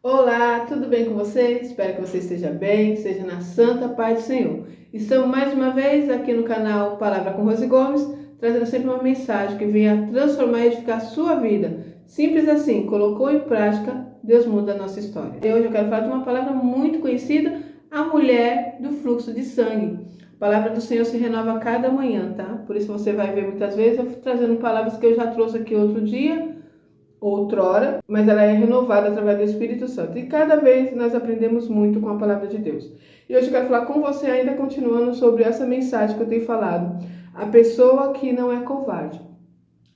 Olá, tudo bem com você? Espero que você esteja bem, seja na santa paz do Senhor. Estamos mais uma vez aqui no canal Palavra com Rose Gomes, trazendo sempre uma mensagem que venha transformar e edificar a sua vida. Simples assim, colocou em prática, Deus muda a nossa história. E hoje eu quero falar de uma palavra muito conhecida, a mulher do fluxo de sangue. A palavra do Senhor se renova a cada manhã, tá? Por isso você vai ver muitas vezes eu trazendo palavras que eu já trouxe aqui outro dia, outrora, mas ela é renovada através do Espírito Santo. E cada vez nós aprendemos muito com a palavra de Deus. E hoje eu quero falar com você ainda continuando sobre essa mensagem que eu tenho falado. A pessoa que não é covarde.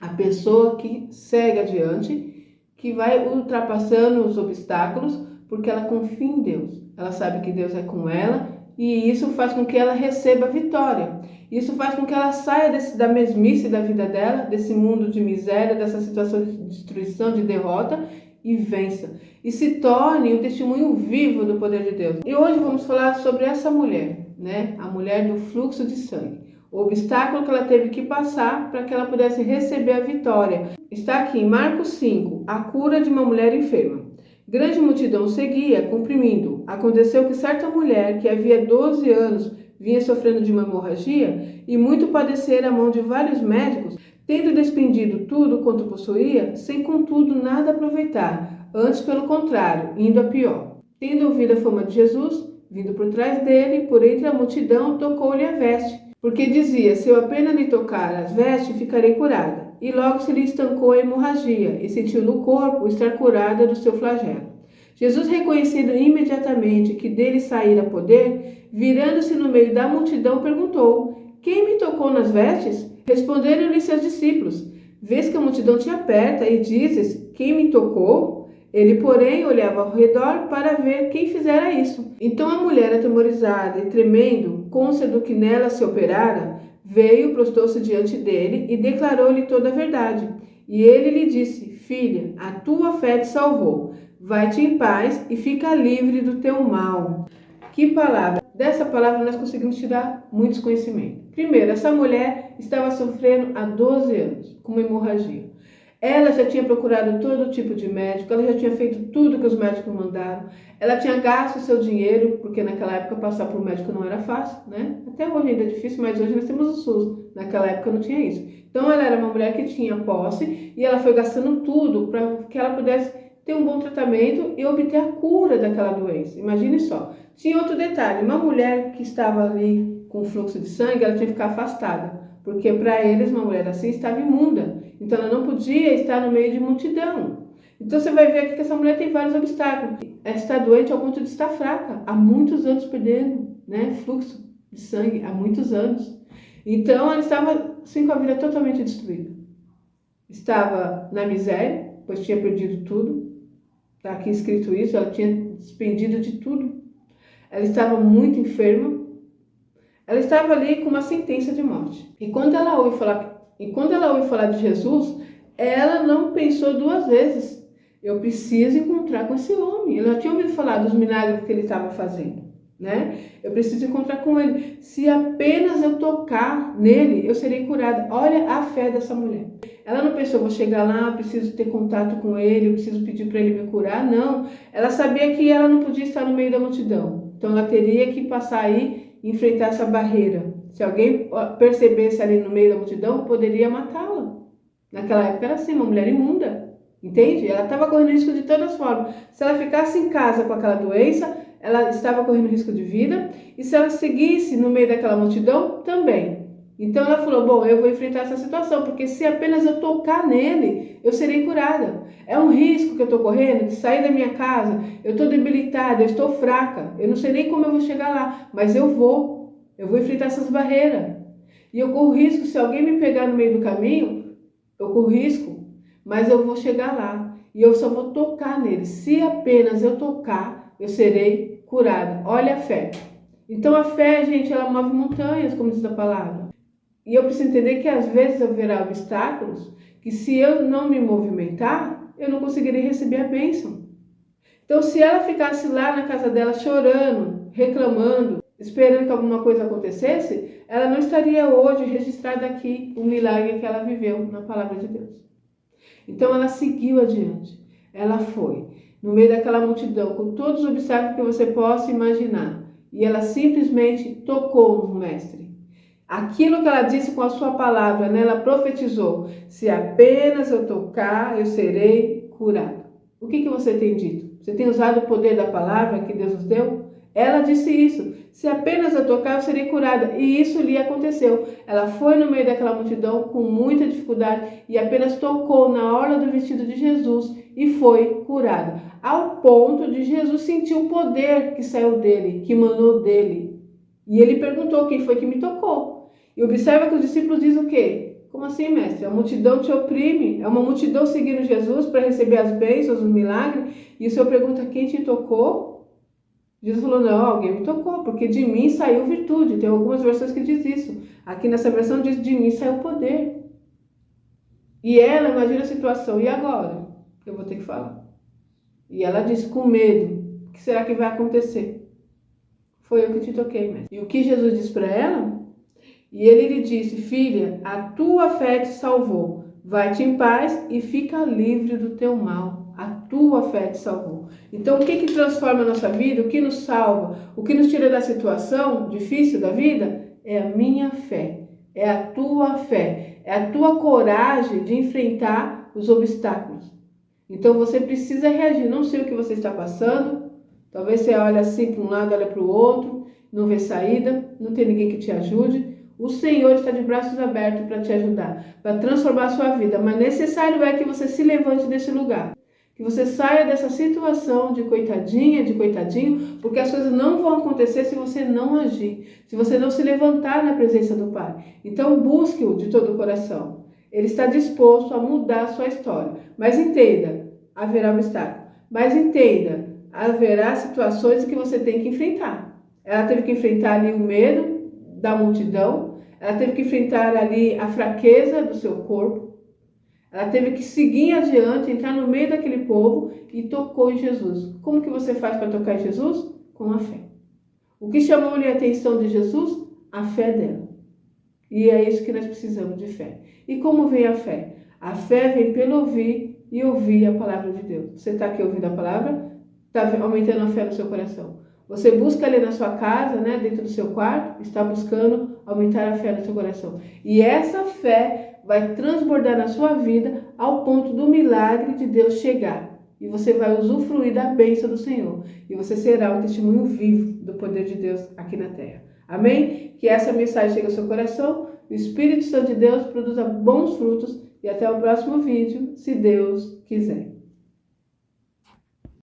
A pessoa que segue adiante, que vai ultrapassando os obstáculos, porque ela confia em Deus. Ela sabe que Deus é com ela e isso faz com que ela receba vitória. Isso faz com que ela saia da mesmice da vida dela, desse mundo de miséria, dessa situação de destruição, de derrota, e vença. E se torne um testemunho vivo do poder de Deus. E hoje vamos falar sobre essa mulher, né? A mulher do fluxo de sangue. O obstáculo que ela teve que passar para que ela pudesse receber a vitória. Está aqui em Marcos 5, a cura de uma mulher enferma. Grande multidão seguia, comprimindo. Aconteceu que certa mulher, que havia 12 anos, vinha sofrendo de uma hemorragia e muito padecera a mão de vários médicos, tendo despendido tudo quanto possuía, sem contudo nada aproveitar, antes pelo contrário, indo a pior. Tendo ouvido a fama de Jesus, vindo por trás dele, por entre a multidão, tocou-lhe a veste, porque dizia, se eu apenas lhe tocar as vestes, ficarei curada. E logo se lhe estancou a hemorragia, e sentiu no corpo estar curada do seu flagelo. Jesus, reconhecendo imediatamente que dele saíra poder, virando-se no meio da multidão, perguntou, quem me tocou nas vestes? Responderam-lhe seus discípulos, vês que a multidão te aperta e dizes, quem me tocou? Ele, porém, olhava ao redor para ver quem fizera isso. Então a mulher, atemorizada e tremendo, cônscia do que nela se operara, veio, prostou-se diante dele e declarou-lhe toda a verdade. E ele lhe disse, filha, a tua fé te salvou. Vai-te em paz e fica livre do teu mal. Que palavra! Dessa palavra nós conseguimos tirar muitos conhecimentos. Primeiro, essa mulher estava sofrendo há 12 anos com uma hemorragia. Ela já tinha procurado todo tipo de médico, ela já tinha feito tudo que os médicos mandaram, ela tinha gasto seu dinheiro, porque naquela época passar por um médico não era fácil, né? Até hoje ainda é difícil, mas hoje nós temos o SUS. Naquela época não tinha isso. Então ela era uma mulher que tinha posse e ela foi gastando tudo para que ela pudesse ter um bom tratamento e obter a cura daquela doença. Imagine só. Tinha outro detalhe, uma mulher que estava ali com fluxo de sangue, ela tinha que ficar afastada, porque para eles uma mulher assim estava imunda. Então ela não podia estar no meio de multidão. Então você vai ver aqui que essa mulher tem vários obstáculos. Ela está doente ao ponto de estar fraca, há muitos anos perdendo, né, fluxo de sangue, há muitos anos. Então ela estava assim com a vida totalmente destruída. Estava na miséria, pois tinha perdido tudo. Está aqui escrito isso, ela tinha despendido de tudo. Ela estava muito enferma. Ela estava ali com uma sentença de morte. E quando ela ouviu falar de Jesus, ela não pensou duas vezes. Eu preciso encontrar com esse homem. Ela tinha ouvido falar dos milagres que ele estava fazendo, né? Eu preciso encontrar com ele. Se apenas eu tocar nele, eu serei curada. Olha a fé dessa mulher. Ela não pensou, vou chegar lá, preciso ter contato com ele, eu preciso pedir para ele me curar. Não. Ela sabia que ela não podia estar no meio da multidão. Então ela teria que passar aí e enfrentar essa barreira. Se alguém percebesse ali no meio da multidão, poderia matá-la. Naquela época era assim, uma mulher imunda, entende? Ela estava correndo risco de todas as formas. Se ela ficasse em casa com aquela doença, ela estava correndo risco de vida. E se ela seguisse no meio daquela multidão, também. Então ela falou, bom, eu vou enfrentar essa situação, porque se apenas eu tocar nele, eu serei curada. É um risco que eu estou correndo de sair da minha casa, eu estou debilitada, eu estou fraca, eu não sei nem como eu vou chegar lá, mas eu vou enfrentar essas barreiras. E eu corro risco, se alguém me pegar no meio do caminho, eu corro risco, mas eu vou chegar lá e eu só vou tocar nele. Se apenas eu tocar, eu serei curada. Olha a fé. Então a fé, gente, ela move montanhas, como diz a palavra. E eu preciso entender que às vezes haverá obstáculos que se eu não me movimentar, eu não conseguirei receber a bênção. Então se ela ficasse lá na casa dela chorando, reclamando, esperando que alguma coisa acontecesse, ela não estaria hoje registrada aqui o milagre que ela viveu na palavra de Deus. Então ela seguiu adiante, ela foi. no meio daquela multidão, com todos os obstáculos que você possa imaginar. E ela simplesmente tocou no mestre. Aquilo que ela disse com a sua palavra, né? Ela profetizou: se apenas eu tocar, eu serei curado. O que você tem dito? Você tem usado o poder da palavra que Deus nos deu? Ela disse isso: se apenas eu tocar, eu serei curada. E isso lhe aconteceu. Ela foi no meio daquela multidão com muita dificuldade e apenas tocou na orla do vestido de Jesus e foi curada. Ao ponto de Jesus sentir o poder que saiu dele, que emanou dele. E ele perguntou: quem foi que me tocou? E observa que os discípulos dizem o quê? Como assim, mestre? A multidão te oprime, é uma multidão seguindo Jesus para receber as bênçãos, os milagres, e o Senhor pergunta: quem te tocou? Jesus falou: não, alguém me tocou, porque de mim saiu virtude. Tem algumas versões que diz isso. Aqui nessa versão diz: de mim saiu poder. E ela imagina a situação: e agora? Eu vou ter que falar. E ela disse com medo: o que será que vai acontecer? Foi eu que te toquei, mestre. E o que Jesus disse para ela? E ele lhe disse: filha, a tua fé te salvou. Vai-te em paz e fica livre do teu mal. A tua fé te salvou. Então, o que transforma a nossa vida? O que nos salva? O que nos tira da situação difícil da vida? É a minha fé. É a tua fé. É a tua coragem de enfrentar os obstáculos. Então, você precisa reagir. Não sei o que você está passando. Talvez você olhe assim para um lado, olha para o outro, não vê saída, não tem ninguém que te ajude. O Senhor está de braços abertos para te ajudar, para transformar a sua vida. Mas necessário é que você se levante desse lugar. Que você saia dessa situação de coitadinha, de coitadinho, porque as coisas não vão acontecer se você não agir, se você não se levantar na presença do Pai. Então busque-o de todo o coração. Ele está disposto a mudar a sua história. Mas entenda, haverá obstáculo. Mas entenda, haverá situações que você tem que enfrentar. Ela teve que enfrentar ali o medo da multidão, ela teve que enfrentar ali a fraqueza do seu corpo, ela teve que seguir adiante, entrar no meio daquele povo e tocou em Jesus. Como que você faz para tocar em Jesus? Com a fé. O que chamou-lhe a atenção de Jesus? A fé dela. E é isso que nós precisamos, de fé. E como vem a fé? A fé vem pelo ouvir e ouvir a palavra de Deus. Você está aqui ouvindo a palavra? Está aumentando a fé no seu coração. Você busca ali na sua casa, né, dentro do seu quarto, está buscando aumentar a fé no seu coração. E essa fé vai transbordar na sua vida ao ponto do milagre de Deus chegar. E você vai usufruir da bênção do Senhor. E você será um testemunho vivo do poder de Deus aqui na terra. Amém? Que essa mensagem chegue ao seu coração. O Espírito Santo de Deus produza bons frutos. E até o próximo vídeo, se Deus quiser.